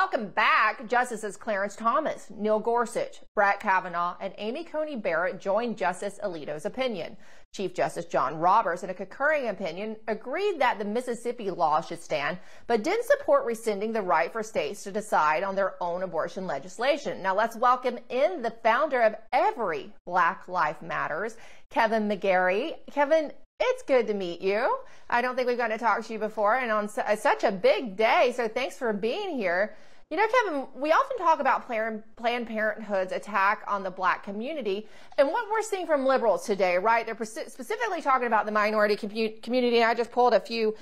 welcome back. Justices Clarence Thomas, Neil Gorsuch, Brett Kavanaugh, and Amy Coney Barrett joined Justice Alito's opinion. Chief Justice John Roberts, in a concurring opinion, agreed that the Mississippi law should stand, but didn't support rescinding the right for states to decide on their own abortion legislation. Now let's welcome in the founder of every Black Lives Matters, Kevin McGarry. Kevin, it's good to meet you. I don't think we've gotten to talk to you before, and on such a big day, so thanks for being here. You know, Kevin, we often talk about Planned Parenthood's attack on the Black community, and what we're seeing from liberals today, right? They're specifically talking about the minority community, and I just pulled a few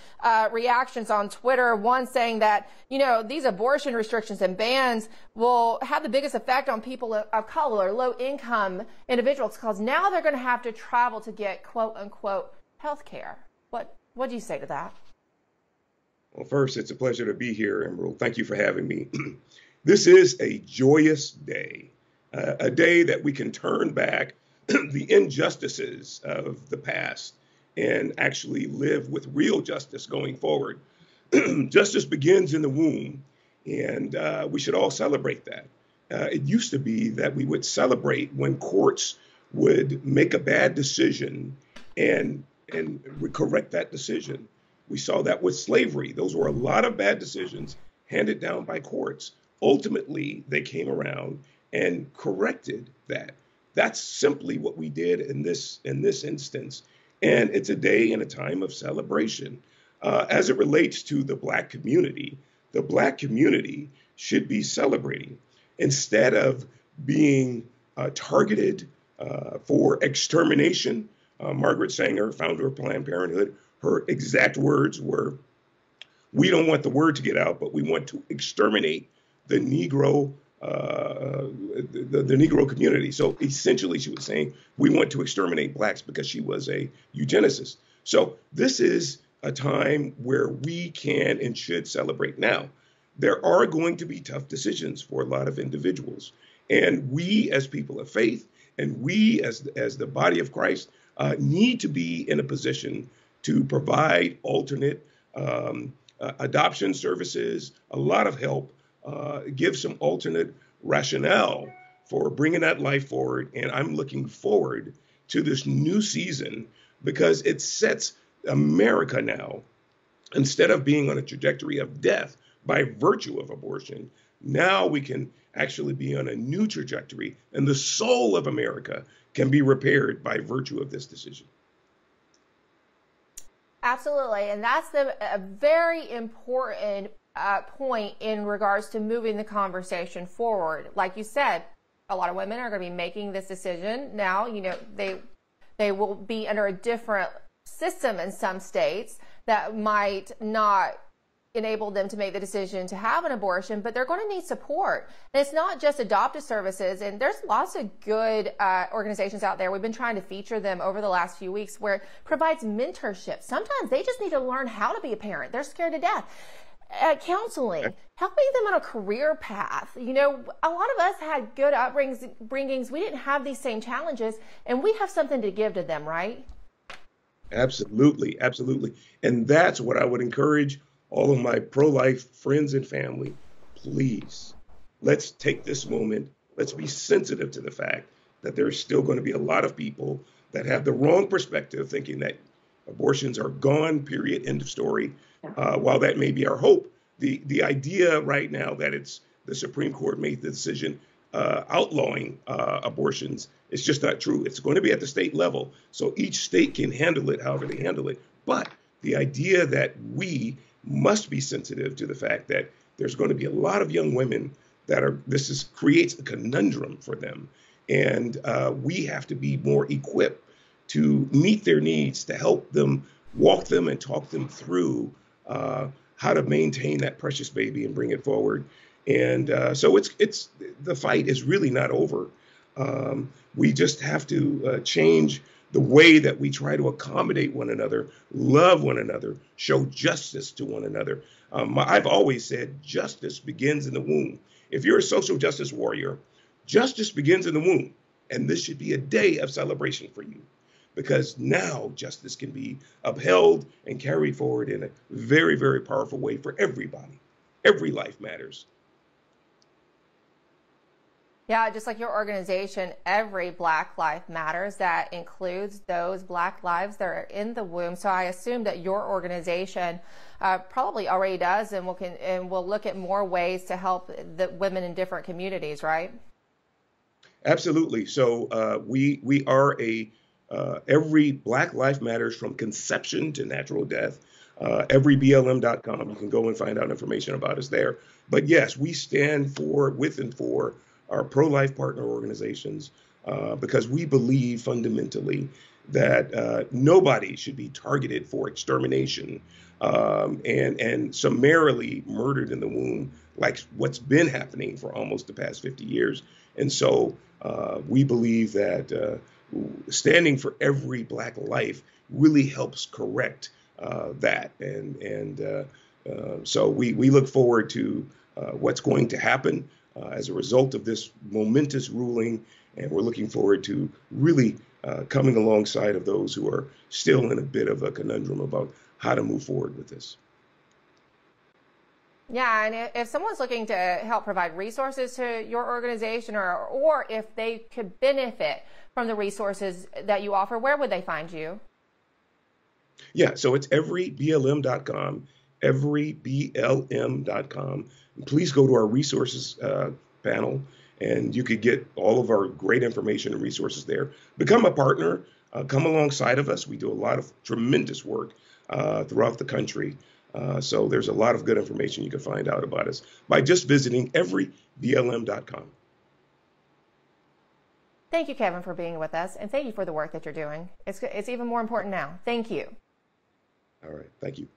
reactions on Twitter, one saying that, you know, these abortion restrictions and bans will have the biggest effect on people of color, low-income individuals, because now they're going to have to travel to get quote-unquote health care. What do you say to that? Well, first, it's a pleasure to be here, Emerald. Thank you for having me. This is a joyous day, a day that we can turn back the injustices of the past and actually live with real justice going forward. Justice begins in the womb, and we should all celebrate that. It used to be that we would celebrate when courts would make a bad decision and would correct that decision. We saw that with slavery. Those were a lot of bad decisions handed down by courts. Ultimately, they came around and corrected that. That's simply what we did in this instance. And it's a day and a time of celebration. As it relates to the Black community should be celebrating instead of being targeted for extermination. Margaret Sanger, founder of Planned Parenthood, her exact words were, "We don't want the word to get out, but we want to exterminate the Negro, the Negro community." So essentially, she was saying, "We want to exterminate Blacks," because she was a eugenicist. So this is a time where we can and should celebrate. Now, there are going to be tough decisions for a lot of individuals, and we as people of faith, and we as the body of Christ, need to be in a position to provide alternate adoption services, a lot of help, give some alternate rationale for bringing that life forward. And I'm looking forward to this new season because it sets America now, instead of being on a trajectory of death by virtue of abortion, now we can actually be on a new trajectory, and the soul of America can be repaired by virtue of this decision. Absolutely, and that's a very important point in regards to moving the conversation forward. Like you said, a lot of women are going to be making this decision now. You know, they will be under a different system in some states that might not enable them to make the decision to have an abortion, but they're going to need support. And it's not just adoptive services, and there's lots of good organizations out there. We've been trying to feature them over the last few weeks where it provides mentorship. Sometimes they just need to learn how to be a parent. They're scared to death. Counseling, helping them on a career path. You know, a lot of us had good upbringings. We didn't have these same challenges, and we have something to give to them, right? Absolutely, absolutely. And that's what I would encourage all of my pro-life friends and family. Please, let's take this moment. Let's be sensitive to the fact that there's still going to be a lot of people that have the wrong perspective, thinking that abortions are gone, period, end of story. While that may be our hope, the idea right now that it's the Supreme Court made the decision outlawing abortions is just not true. It's going to be at the state level, so each state can handle it however they handle it. But the idea that we must be sensitive to the fact that there's going to be a lot of young women that creates a conundrum for them. And we have to be more equipped to meet their needs, to help them, walk them and talk them through how to maintain that precious baby and bring it forward. And so the fight is really not over. We just have to change the way that we try to accommodate one another, love one another, show justice to one another. I've always said justice begins in the womb. If you're a social justice warrior, justice begins in the womb. And this should be a day of celebration for you, because now justice can be upheld and carried forward in a very, very powerful way for everybody. Every life matters. Yeah, just like your organization, every Black Life Matters. That includes those Black lives that are in the womb. So I assume that your organization probably already does, and will look at more ways to help the women in different communities, right? Absolutely. So we are every Black Life Matters from conception to natural death. Everyblm.com. You can go and find out information about us there. But yes, we stand with and for our pro-life partner organizations because we believe fundamentally that nobody should be targeted for extermination and summarily murdered in the womb, like what's been happening for almost the past 50 years. And so we believe that standing for every Black life really helps correct that. So we look forward to what's going to happen as a result of this momentous ruling. And we're looking forward to really coming alongside of those who are still in a bit of a conundrum about how to move forward with this. Yeah, and if someone's looking to help provide resources to your organization, or if they could benefit from the resources that you offer, where would they find you? Yeah, so it's everyblm.com, everyblm.com. Please go to our resources panel, and you could get all of our great information and resources there. Become a partner, come alongside of us. We do a lot of tremendous work throughout the country. So there's a lot of good information you can find out about us by just visiting everyblm.com. Thank you, Kevin, for being with us, and thank you for the work that you're doing. It's even more important now. Thank you. All right. Thank you.